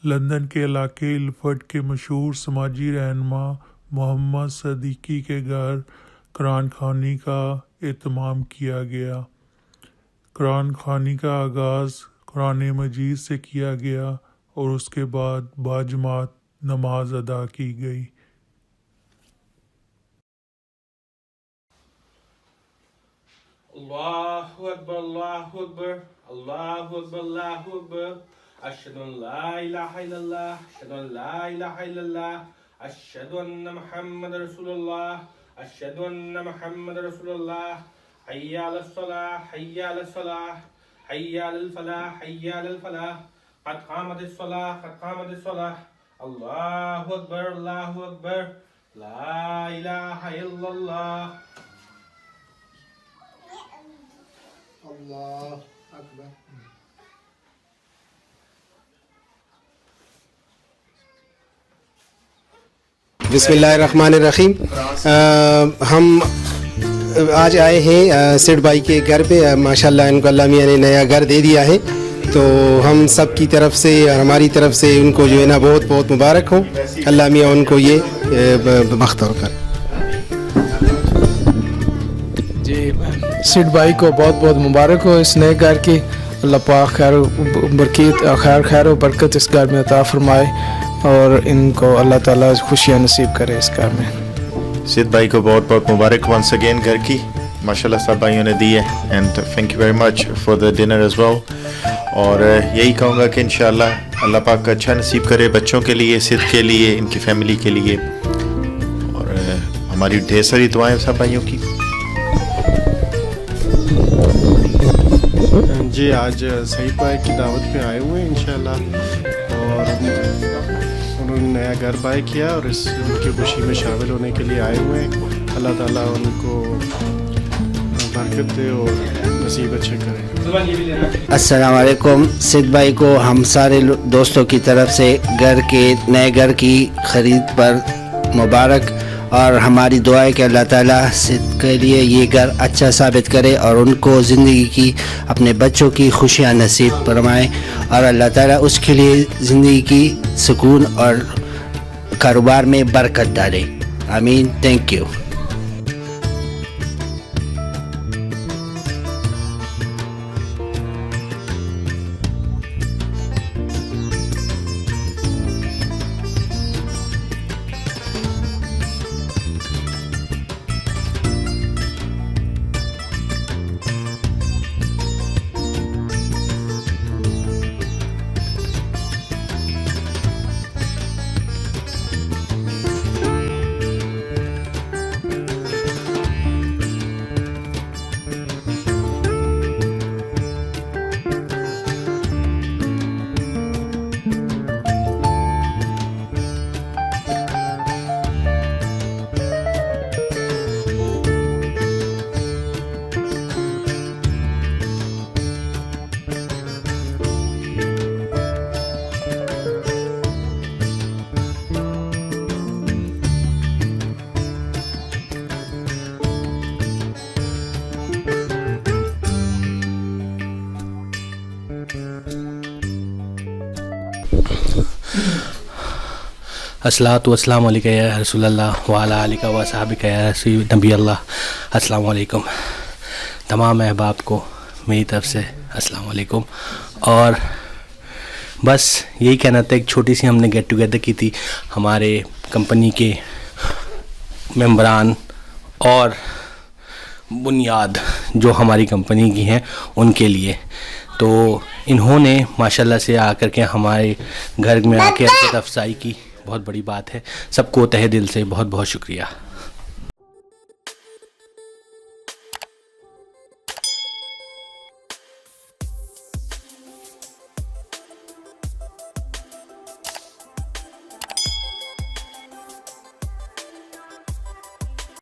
London के इलाके Ilford के मशहूर समाजी रहनुमा मोहम्मद सदीकी के घर कुरान ख़वानी का एहतमाम किया गया। कुरान ख़वानी का आगाज़ कुरान मजीद से किया गया और उसके बाद बाजमात नमाज अदा की गई। अल्लाहु अकबर अल्लाहु अकबर अल्लाहु अकबर अल्लाहु अकबर अशहदु अन ला इलाहा इल्लल्लाह अशहदु अन ला इलाहा इल्लल्लाह अशहदु अन्न मुहम्मद रसूलुल्लाह अशहदु अन्न मुहम्मद रसूलुल्लाह हय्या अलस सलाह हय्या अलस सलाह हय्या अलल फलाह हय्या अलल फलाह क़द क़ामतिस सलाह क़द क़ामतिस सलाह अल्लाहु अकबर ला इलाहा इल्लल्लाह अल्लाह अकबर। बिस्मिल्लाहिर्रहमानिर्रहीम। हम आज आए हैं सेठ भाई के घर पे। माशाल्लाह इनको अल्लाह मियाँ ने नया घर दे दिया है, तो हम सब की तरफ से और हमारी तरफ से उनको जो है ना बहुत बहुत मुबारक हो। अल्लाह मियाँ उनको ये बख्तर करे। जी सेठ भाई को बहुत बहुत मुबारक हो इस नए घर की। अल्लाह पाक खैर व बरकत इस घर में अता फरमाए और इनको अल्लाह ताला खुशियाँ नसीब करे इस घर में। सिद्ध भाई को बहुत बहुत मुबारक वंस अगेन घर की। माशाल्लाह सब भाइयों ने दी है and thank you very much for the dinner as well. और यही कहूँगा कि इंशाल्लाह अल्लाह पाक अच्छा नसीब करे बच्चों के लिए, सिद्ध के लिए, इनकी फैमिली के लिए। और हमारी ढेर सारी दुआएं सब भाइयों की। जी आज सईद भाई की दावत पे आए हुए हैं इंशाल्लाह, और उन्होंने नया घर बाय किया और इस उनकी खुशी में शामिल होने के लिए आए हुए हैं। अल्लाह ताला उनको बरकत दे और नसीब अच्छे करे। अस्सलाम वालेकुम। सिद्ध भाई को हम सारे दोस्तों की तरफ से नए घर की खरीद पर मुबारक, और हमारी दुआ है कि अल्लाह ताला सिद्ध के लिए ये घर अच्छा साबित करे और उनको ज़िंदगी की अपने बच्चों की खुशियाँ नसीब फरमाए, और अल्लाह ताला उसके लिए ज़िंदगी की सुकून और कारोबार में बरकत डाले। आमीन। Thank you. अस्सलातु वस्सलामु अलैका या रसूलल्लाह व अला आलिका व सहाबिका या रसूल नबी अल्लाह। अस्सलामु अलैकुम। तमाम अहबाब को मेरी तरफ से अस्सलामु अलैकुम। और बस यही कहना था, एक छोटी सी हमने गेट टुगेदर की थी हमारे कंपनी के मेंबरान और बुनियाद जो हमारी कंपनी की हैं उनके लिए। तो इन्होंने माशाल्लाह से आकर के हमारे घर में आके अफजाई की, बहुत बड़ी बात है। सबको तहे दिल से बहुत बहुत शुक्रिया।